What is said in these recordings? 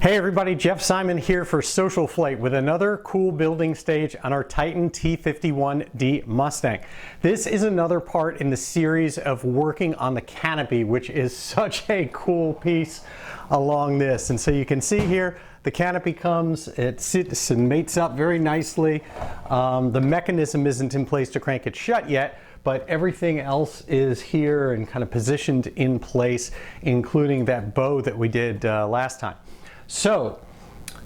Hey everybody, Jeff Simon here for SocialFlight with another cool building stage on our Titan T-51D Mustang. This is another part in the series of working on the canopy, which is such a cool piece along this. And so you can see here, the canopy comes, it sits and mates up very nicely. The mechanism isn't in place to crank it shut yet, but everything else is here and kind of positioned in place, including that bow that we did last time. So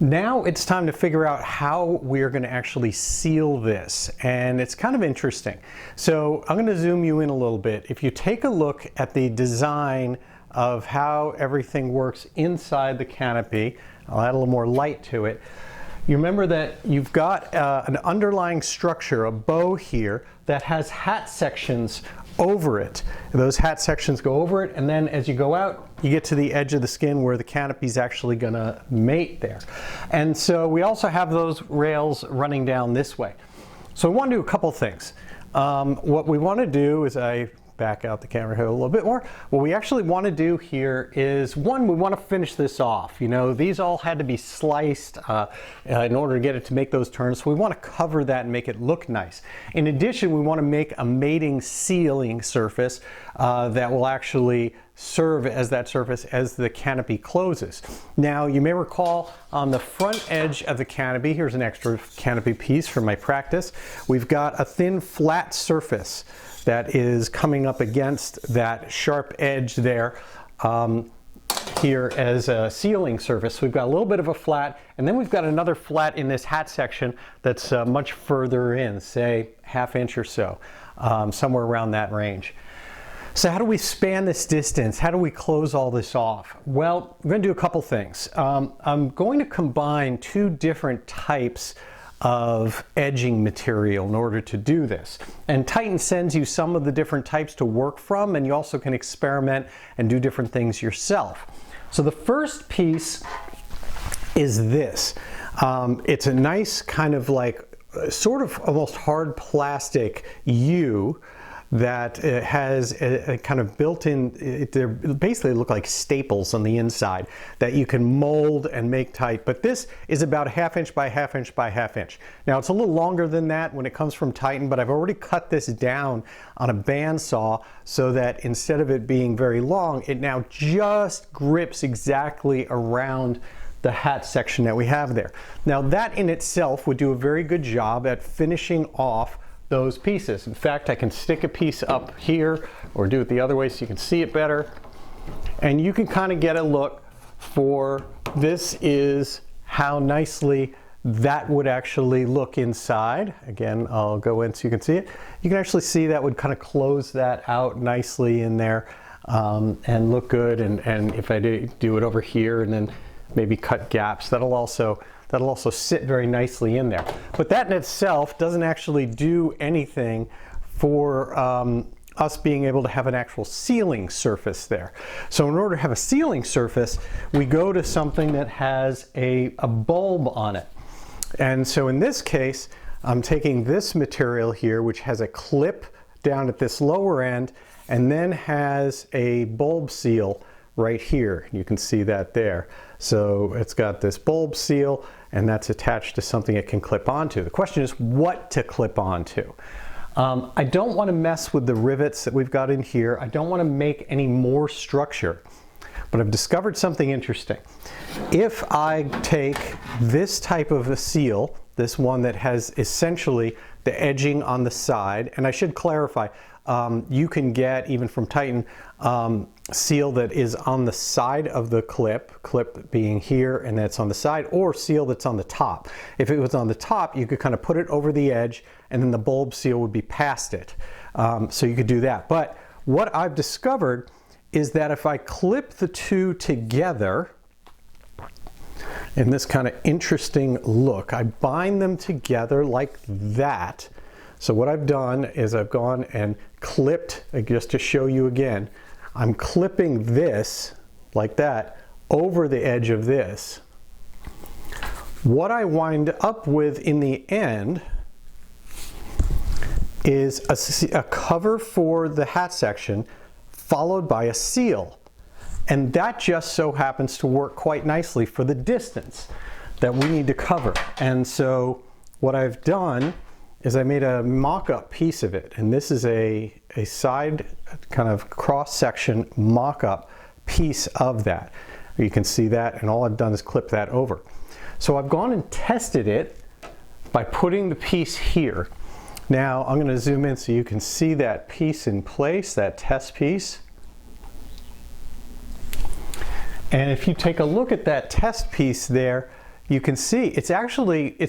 now it's time to figure out how we're going to actually seal this, and it's kind of interesting. So I'm going to zoom you in a little bit. If you take a look at the design of how everything works inside the canopy, I'll add a little more light to it. You remember that you've got an underlying structure, a bow here, that has hat sections over it. Those hat sections go over it, and then as you go out, you get to the edge of the skin where the canopy is actually going to mate there. And so we also have those rails running down this way. So we want to do a couple things. What we want to do is, I back out the camera here a little bit more. What we actually want to do here is, one, we want to finish this off. You know, these all had to be sliced in order to get it to make those turns. So we want to cover that and make it look nice. In addition, we want to make a mating sealing surface that will actually serve as that surface as the canopy closes. Now, you may recall on the front edge of the canopy, here's an extra canopy piece for my practice, we've got a thin flat surface that is coming up against that sharp edge there here as a sealing surface. We've got a little bit of a flat, and then we've got another flat in this hat section that's much further in, say ½ inch or so, somewhere around that range. So how do we span this distance? How do we close all this off? Well, we're going to do a couple things. I'm going to combine two different types of edging material in order to do this. And Titan sends you some of the different types to work from, and you also can experiment and do different things yourself. So the first piece is this. It's a nice kind of like sort of almost hard plastic U that has a kind of built-in, they basically look like staples on the inside that you can mold and make tight. But this is about ½ inch by ½ inch by ½ inch. Now it's a little longer than that when it comes from Titan, but I've already cut this down on a bandsaw so that instead of it being very long, it now just grips exactly around the hat section that we have there. Now that in itself would do a very good job at finishing off those pieces. In fact, I can stick a piece up here or do it the other way so you can see it better. And you can kind of get a look for, this is how nicely that would actually look inside. Again, I'll go in so you can see it. You can actually see that would kind of close that out nicely in there and look good. And if I do it over here and then maybe cut gaps, that'll also sit very nicely in there. But that in itself doesn't actually do anything for us being able to have an actual sealing surface there. So in order to have a sealing surface, we go to something that has a bulb on it. And so in this case, I'm taking this material here, which has a clip down at this lower end, and then has a bulb seal right here. You can see that there. So it's got this bulb seal, and that's attached to something it can clip onto. The question is what to clip onto. I don't want to mess with the rivets that we've got in here. I don't want to make any more structure, but I've discovered something interesting. If I take this type of a seal, this one that has essentially the edging on the side, and I should clarify, you can get, even from Titan, seal that is on the side of the clip being here and that's on the side, or seal that's on the top. If it was on the top, you could kind of put it over the edge and then the bulb seal would be past it. So you could do that. But what I've discovered is that if I clip the two together in this kind of interesting look, I bind them together like that. So what I've done is I've gone and clipped, just to show you again, I'm clipping this like that over the edge of this. What I wind up with in the end is a cover for the hat section followed by a seal. And that just so happens to work quite nicely for the distance that we need to cover. And so what I've done is I made a mock-up piece of it. And this is a side kind of cross-section mock-up piece of that. You can see that, and all I've done is clip that over. So I've gone and tested it by putting the piece here. Now I'm going to zoom in so you can see that piece in place, that test piece. And if you take a look at that test piece there, you can see it's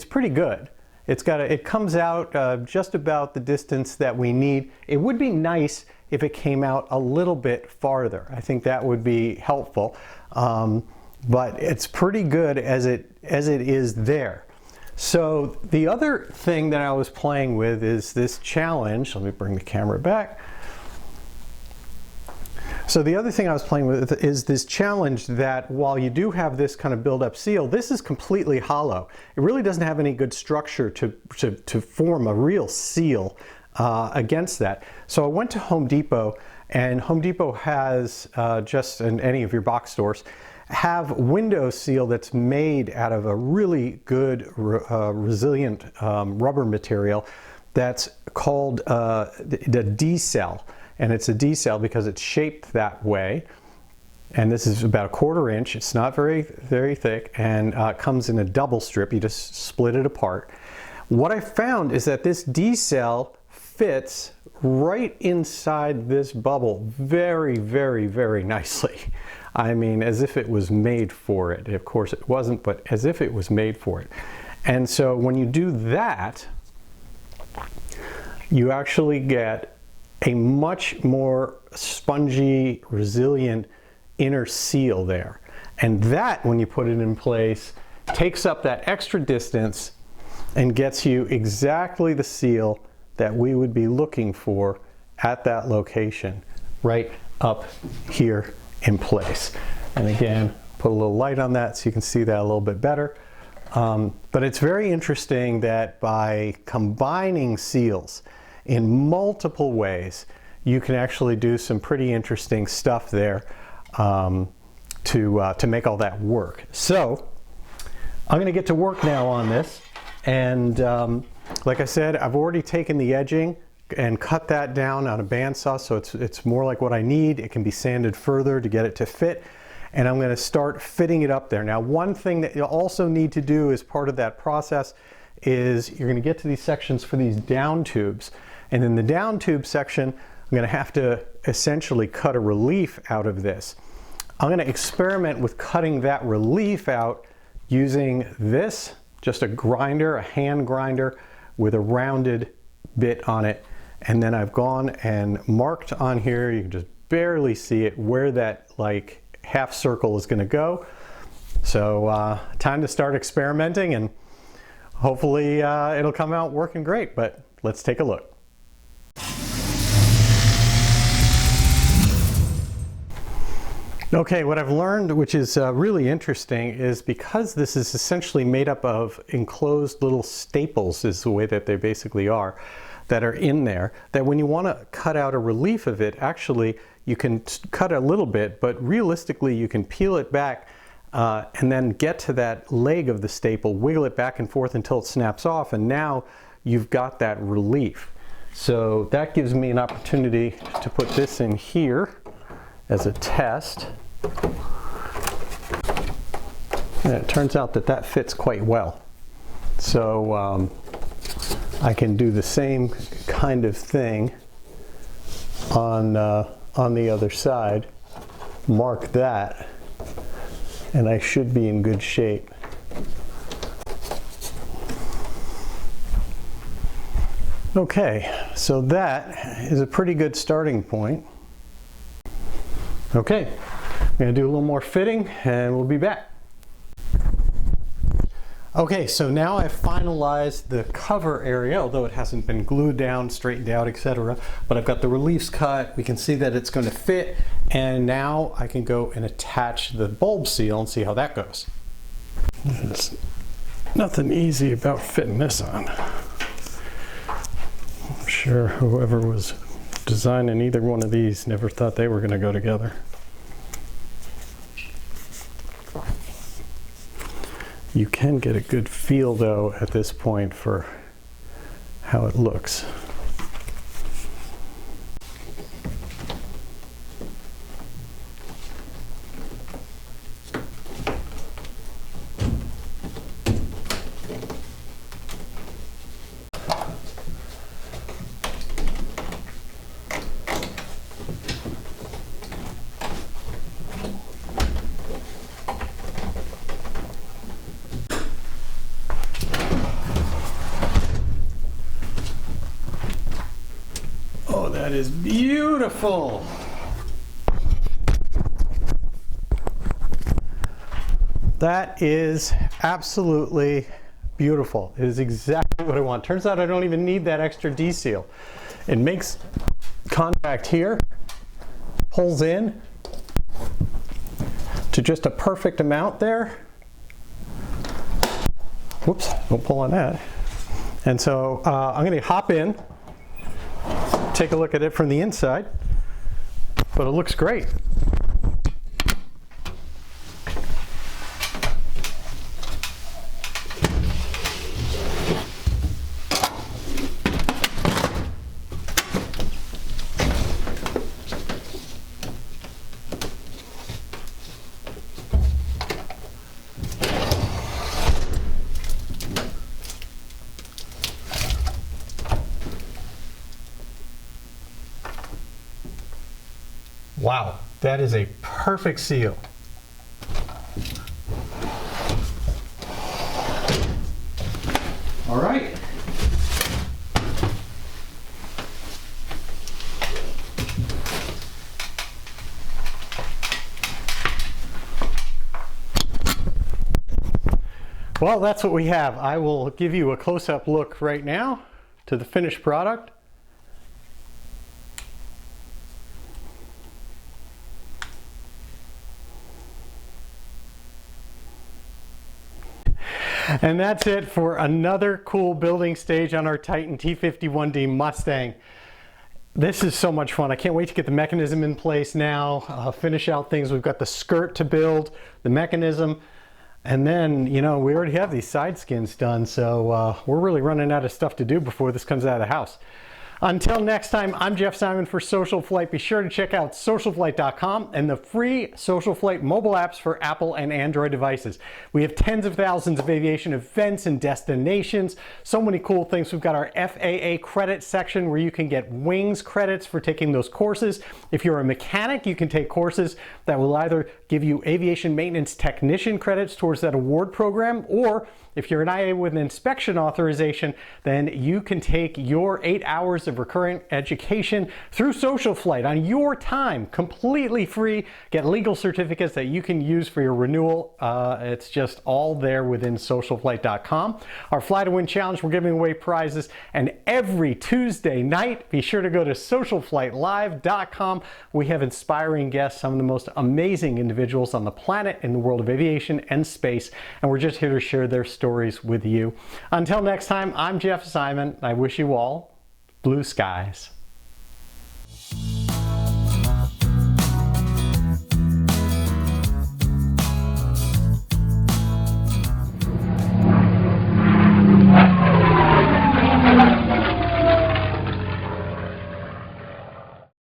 pretty good. It comes out just about the distance that we need. It would be nice if it came out a little bit farther. I think that would be helpful. But it's pretty good as it is there. So the other thing that I was playing with is this challenge. Let me bring the camera back. So the other thing I was playing with is this challenge that while you do have this kind of build-up seal, this is completely hollow. It really doesn't have any good structure to form a real seal against that. So I went to Home Depot, and Home Depot has, just in any of your box stores, have window seal that's made out of a really good resilient rubber material that's called the D-cell. And it's a D-cell because it's shaped that way. And this is about 1/4 inch. It's not very thick, and it comes in a double strip. You just split it apart. What I found is that this D-cell fits right inside this bubble very, very, very nicely. I mean, as if it was made for it. Of course it wasn't, but as if it was made for it. And so when you do that, you actually get a much more spongy, resilient inner seal there. And that, when you put it in place, takes up that extra distance and gets you exactly the seal that we would be looking for at that location, right up here in place. And again, put a little light on that so you can see that a little bit better. But it's very interesting that by combining seals in multiple ways, you can actually do some pretty interesting stuff there to make all that work. So I'm going to get to work now on this, and like I said, I've already taken the edging and cut that down on a bandsaw, so it's more like what I need. It can be sanded further to get it to fit, and I'm going to start fitting it up there. Now, one thing that you'll also need to do as part of that process is you're going to get to these sections for these down tubes. And in the down tube section, I'm going to have to essentially cut a relief out of this. I'm going to experiment with cutting that relief out using this, just a grinder, a hand grinder with a rounded bit on it. And then I've gone and marked on here, you can just barely see it, where that like half circle is going to go. So time to start experimenting, and hopefully it'll come out working great, but let's take a look. Okay, what I've learned, which is really interesting, is because this is essentially made up of enclosed little staples, is the way that they basically are, that are in there, that when you want to cut out a relief of it, actually you can cut a little bit, but realistically you can peel it back and then get to that leg of the staple, wiggle it back and forth until it snaps off, and now you've got that relief. So that gives me an opportunity to put this in here as a test. And it turns out that that fits quite well. So I can do the same kind of thing on the other side, mark that, and I should be in good shape. Okay, so that is a pretty good starting point. Okay, I'm going to do a little more fitting and we'll be back. Okay, so now I've finalized the cover area, although it hasn't been glued down, straightened out, etc. But I've got the reliefs cut. We can see that it's going to fit, and now I can go and attach the bulb seal and see how that goes. There's nothing easy about fitting this on. I'm sure whoever was designing either one of these never thought they were going to go together. You can get a good feel though at this point for how it looks. Oh, that is beautiful. That is absolutely beautiful. It is exactly what I want. Turns out I don't even need that extra D-seal. It makes contact here, pulls in to just a perfect amount there. Whoops, don't pull on that. And so I'm going to hop in, take a look at it from the inside, but it looks great. Wow, that is a perfect seal. All right. Well, that's what we have. I will give you a close-up look right now to the finished product. And that's it for another cool building stage on our Titan T-51D Mustang. This is so much fun. I can't wait to get the mechanism in place now, finish out things. We've got the skirt to build, the mechanism, and then, you know, we already have these side skins done, so we're really running out of stuff to do before this comes out of the house. Until next time, I'm Jeff Simon for SocialFlight. Be sure to check out SocialFlight.com and the free SocialFlight mobile apps for Apple and Android devices. We have tens of thousands of aviation events and destinations. So many cool things. We've got our FAA credit section where you can get wings credits for taking those courses. If you're a mechanic, you can take courses that will either give you aviation maintenance technician credits towards that award program, or if you're an IA with an inspection authorization, then you can take your 8 hours of recurrent education through SocialFlight on your time, completely free. Get legal certificates that you can use for your renewal. It's just all there within SocialFlight.com. Our Fly to Win Challenge, we're giving away prizes, and every Tuesday night, be sure to go to SocialFlightLive.com. We have inspiring guests, some of the most amazing individuals on the planet in the world of aviation and space, and we're just here to share their stories with you. Until next time, I'm Jeff Simon. I wish you all blue skies.